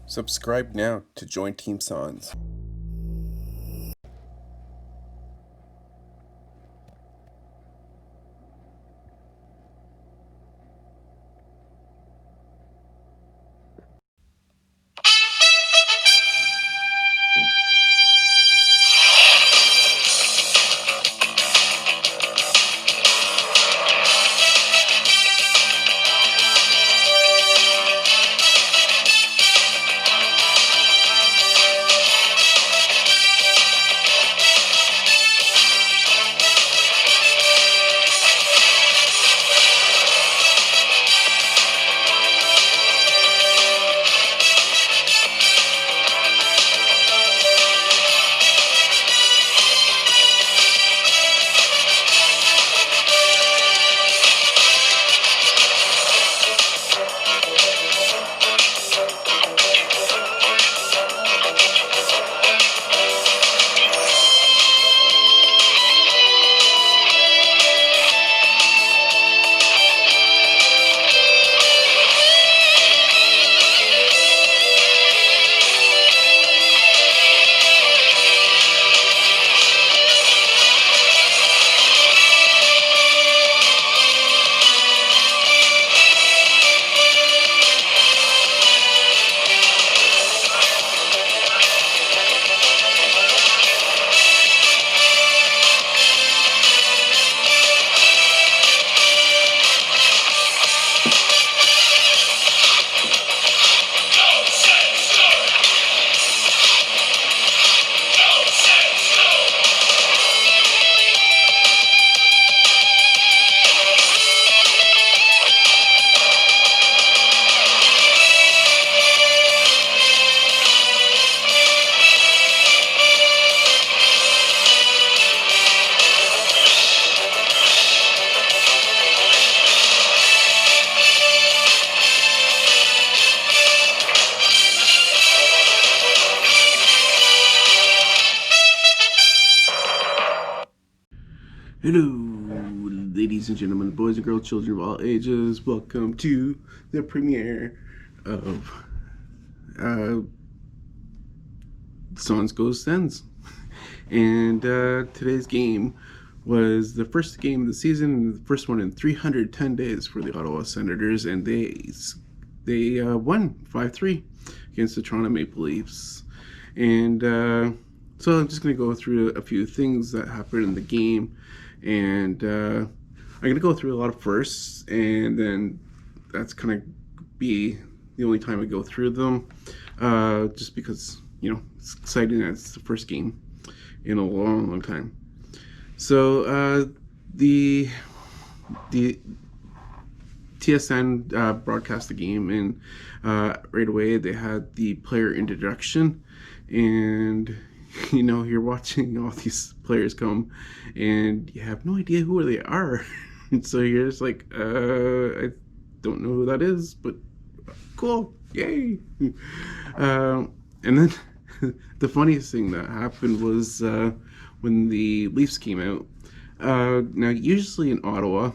Subscribe now to join Team Saunz. Hello, ladies and gentlemen, boys and girls, children of all ages. Welcome to the premiere of Saunz Goes Sens. And today's game was the first game of the season, the first one in 310 days for the Ottawa Senators, and they won 5-3 against the Toronto Maple Leafs. And so I'm just going to go through a few things that happened in the game. And I'm going to go through a lot of firsts, and then that's kind of be the only time I go through them, just because, you know, it's exciting that it's the first game in a long time. So the TSN broadcast the game, and right away they had the player introduction, and you know, you're watching all these players come and you have no idea who they are. And so you're just like, I don't know who that is, but cool, yay. And then the funniest thing that happened was when the Leafs came out. Now, usually in Ottawa,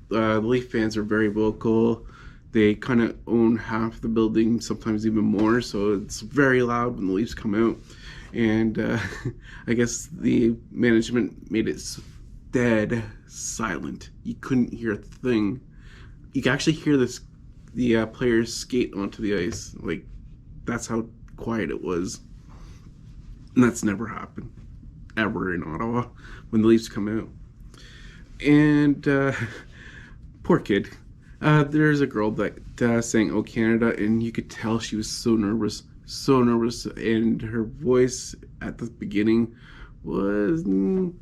the Leaf fans are very vocal. They kind of own half the building, sometimes even more, so it's very loud when the Leafs come out. And I guess the management made it dead silent. You couldn't hear a thing. You could actually hear the players skate onto the ice. Like, that's how quiet it was. And that's never happened, ever, in Ottawa when the Leafs come out. And poor kid. There's a girl that sang "Oh Canada," and you could tell she was so nervous, and her voice at the beginning was,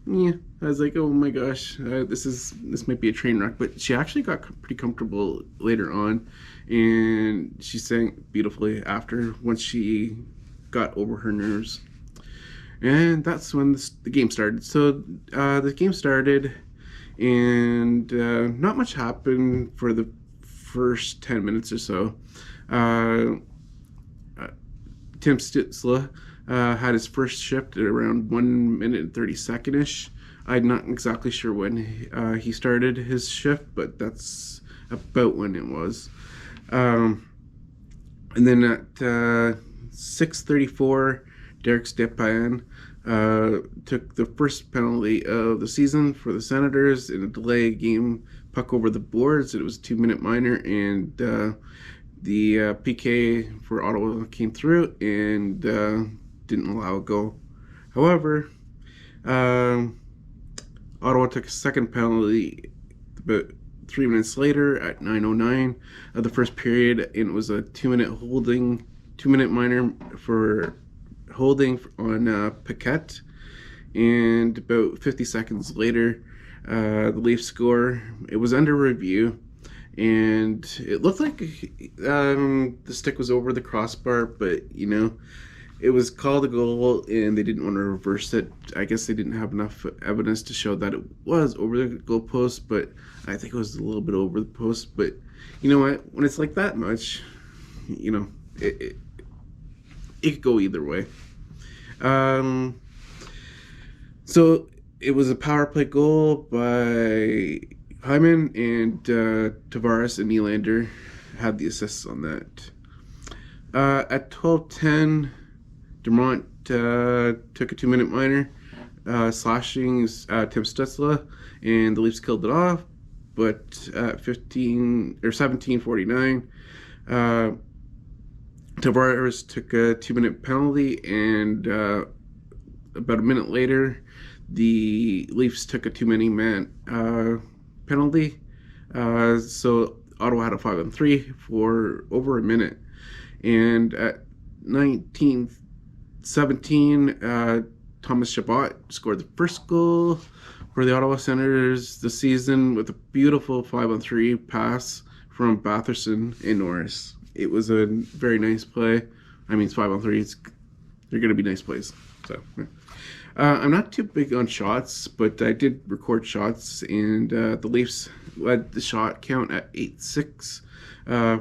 yeah. I was like, oh my gosh, this might be a train wreck. But she actually got pretty comfortable later on, and she sang beautifully after, once she got over her nerves. And that's when the game started. So the game started, and not much happened for the first 10 minutes or so. Tim Stützle had his first shift at around 1 minute and 30-second-ish. I'm not exactly sure when he started his shift, but that's about when it was. And then at 6:34, Derek Stepan took the first penalty of the season for the Senators in a delay game puck over the boards. It was a 2-minute minor, and the PK for Ottawa came through and didn't allow a goal. However, Ottawa took a second penalty about 3 minutes later at 9:09 of the first period, and it was a 2-minute minor for holding on Paquette. And about 50 seconds later, the Leafs score. It was under review, and it looked like the stick was over the crossbar, but it was called a goal, and they didn't want to reverse it. I guess they didn't have enough evidence to show that it was over the goal post, but I think it was a little bit over the post. But you know what? When it's like that much, it could go either way. So it was a power play goal by Hyman, and Tavares and Nylander had the assists on that. At 12:10, Dumont took a 2-minute minor, slashing Tim Stutzla, and the Leafs killed it off. But at 17:49, Tavares took a 2-minute penalty, and about a minute later, the Leafs took a too many man penalty. So Ottawa had a 5-on-3 for over a minute. And at 19:17, Thomas Chabot scored the first goal for the Ottawa Senators this season with a beautiful 5-on-3 pass from Batherson and Norris. It was a very nice play. I mean, it's 5-on-3. They're going to be nice plays. So, I'm not too big on shots, but I did record shots, and the Leafs led the shot count at 8-6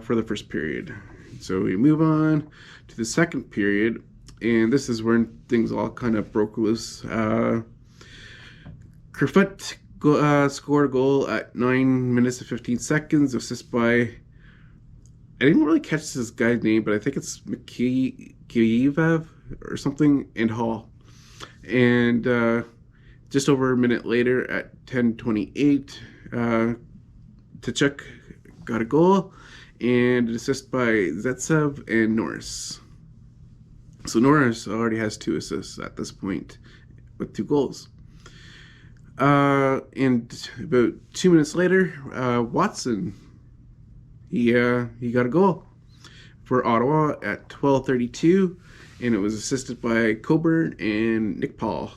for the first period. So we move on to the second period, and this is when things all kind of broke loose. Kerfoot scored a goal at 9 minutes and 15 seconds, assist by, I didn't really catch this guy's name, but I think it's Mikheyev or something, and Hall. And just over a minute later at 10:28, Tkachuk got a goal and an assist by Zaitsev and Norris. So Norris already has 2 assists at this point with 2 goals. And about 2 minutes later, Watson, he got a goal for Ottawa at 12:32, and it was assisted by Coburn and Nick Paul.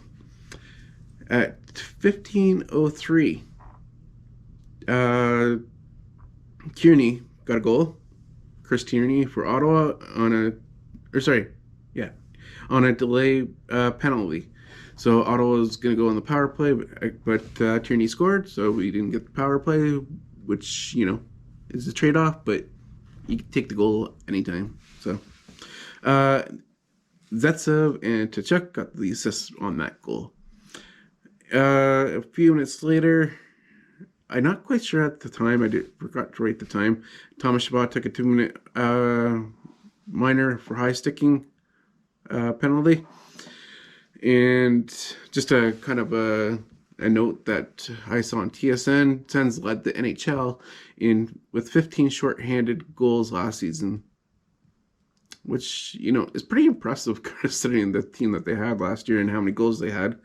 At 15:03, Kearney got a goal. Chris Tierney for Ottawa on a delay penalty. So Ottawa was going to go on the power play, but Tierney scored, so we didn't get the power play, which is a trade-off, but you can take the goal anytime. So Zaitsev and Tkachuk got the assists on that goal. A few minutes later, I'm not quite sure at the time. I forgot to write the time. Thomas Chabot took a 2-minute minor for high sticking penalty. And just a kind of a note that I saw on TSN, Sens led the NHL with 15 short-handed goals last season, which is pretty impressive considering the team that they had last year and how many goals they had.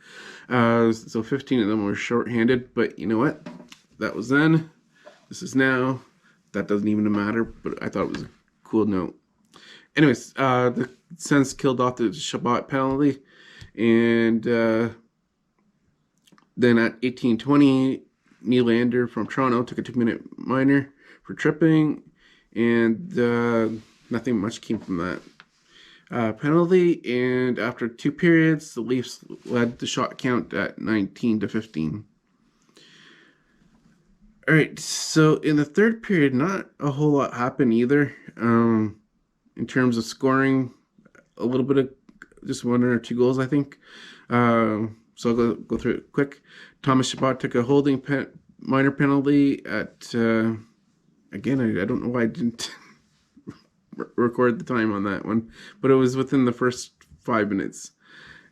So 15 of them were short-handed, but you know what? That was then. This is now. That doesn't even matter, but I thought it was a cool note. Anyways, the Sens killed off the Chabot penalty, and then at 18:20, Nylander from Toronto took a 2-minute minor for tripping, and nothing much came from that penalty. And after 2 periods, the Leafs led the shot count at 19-15. All right, so in the third period, not a whole lot happened either. In terms of scoring, a little bit of just 1 or 2 goals, I think. So I'll go through it quick. Thomas Chabot took a holding minor penalty at, again, I don't know why I didn't record the time on that one, but it was within the first 5 minutes,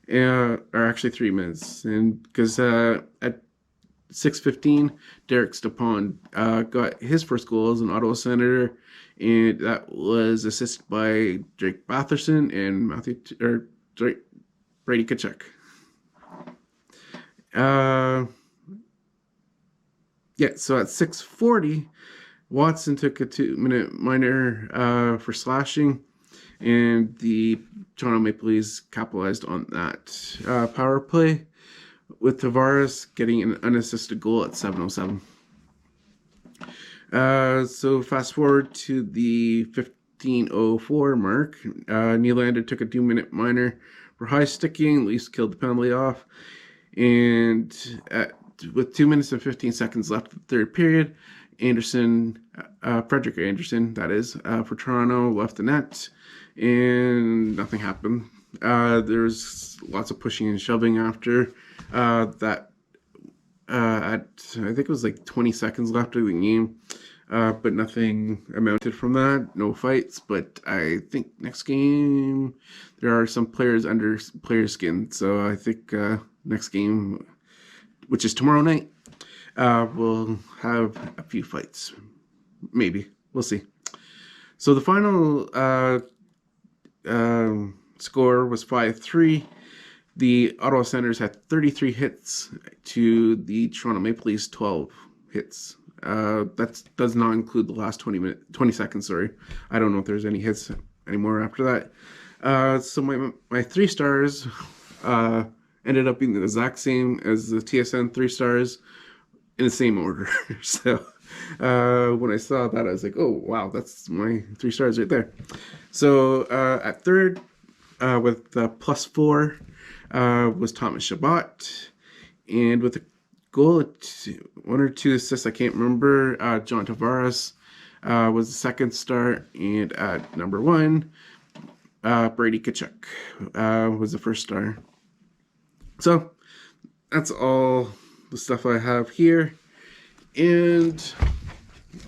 or actually 3 minutes, and because at 6:15, Derek Stepan got his first goal as an Ottawa Senator, and that was assisted by Drake Batherson and Brady Tkachuk. So at 6:40, Watson took a 2-minute minor for slashing, and the Toronto Maple Leafs capitalized on that power play, with Tavares getting an unassisted goal at 7:07. So fast forward to the 15:04 mark. Nylander took a 2-minute minor for high sticking. Leafs killed the penalty off, and with 2 minutes and 15 seconds left of the third period, Frederik Anderson, that is, for Toronto, left the net, and nothing happened. There was lots of pushing and shoving after that. At I think it was like 20 seconds left of the game, but nothing amounted from that. No fights, but I think next game there are some players under player skin, so I think next game, which is tomorrow night, we'll have a few fights. Maybe. We'll see. So the final score was 5-3. The Ottawa Senators had 33 hits to the Toronto Maple Leafs 12 hits. That does not include the last 20 seconds, sorry. I don't know if there's any hits anymore after that. So my 3 stars ended up being the exact same as the TSN 3 stars in the same order. So when I saw that, I was like, oh, wow, that's my 3 stars right there. So at third, with +4, was Thomas Chabot. And with a goal, 1 or 2 assists, I can't remember, John Tavares was the second star. And at number 1, Brady Tkachuk was the first star. So that's all the stuff I have here. And,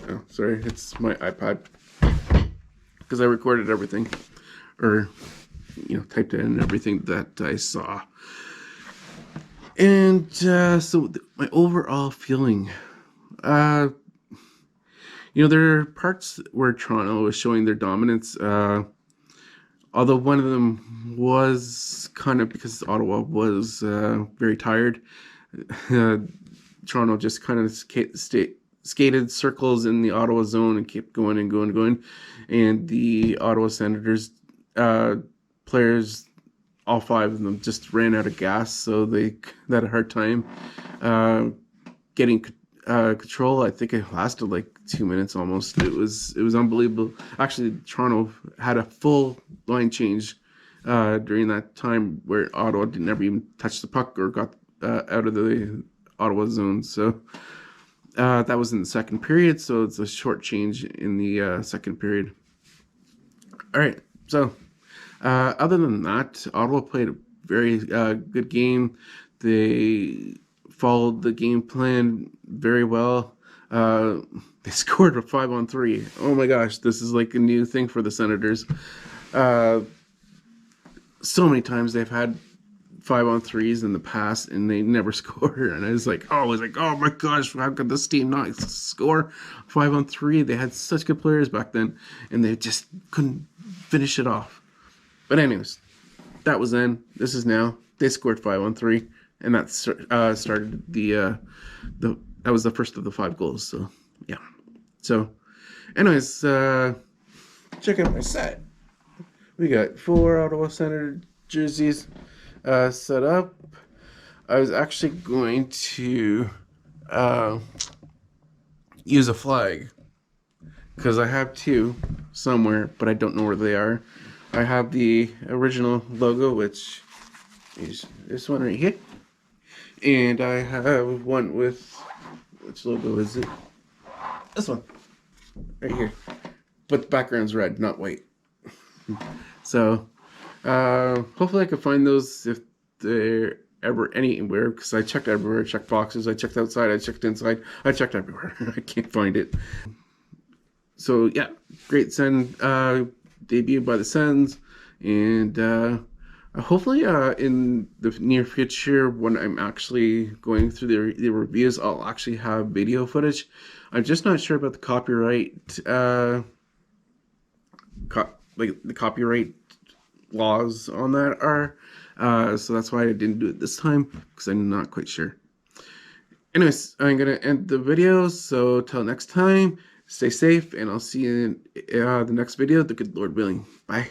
oh, sorry, it's my iPad, because I recorded everything, or, typed in everything that I saw. And so my overall feeling, there are parts where Toronto was showing their dominance, although one of them was kind of because Ottawa was very tired. Toronto just kind of skated circles in the Ottawa zone and kept going and going and going. And the Ottawa Senators players, all 5 of them, just ran out of gas, so they had a hard time getting control. I think it lasted like 2 minutes almost. It was unbelievable. Actually, Toronto had a full line change during that time, where Ottawa didn't ever even touch the puck or got out of the Ottawa zone. So that was in the second period, so it's a short change in the second period. All right, so other than that, Ottawa played a very good game. They followed the game plan very well. They scored a 5-on-3. Oh my gosh, this is like a new thing for the Senators. So many times they've had 5-on-3s in the past, and they never score. And I was like, oh my gosh, how could this team not score 5-on-3? They had such good players back then, and they just couldn't finish it off. But anyways, that was then. This is now. They scored 5-on-3, and that started that was the first of the 5 goals. So yeah. So, anyways, check out my set. We got 4 Ottawa Senator jerseys set up. I was actually going to use a flag, because I have 2 somewhere, but I don't know where they are. I have the original logo, which is this one right here, and I have one with, which logo is it? This one right here, but the background's red, not white. So hopefully I can find those if they're ever anywhere, because I checked everywhere. I checked boxes, I checked outside, I checked inside, I checked everywhere. I can't find it. So yeah, great Sen debuted by the Sens, and hopefully in the near future, when I'm actually going through the reviews, I'll actually have video footage. I'm just not sure about the copyright, like the copyright laws on that are. So that's why I didn't do it this time, because I'm not quite sure. Anyways, I'm gonna end the video. So till next time, stay safe, and I'll see you in the next video. The good Lord willing. Bye.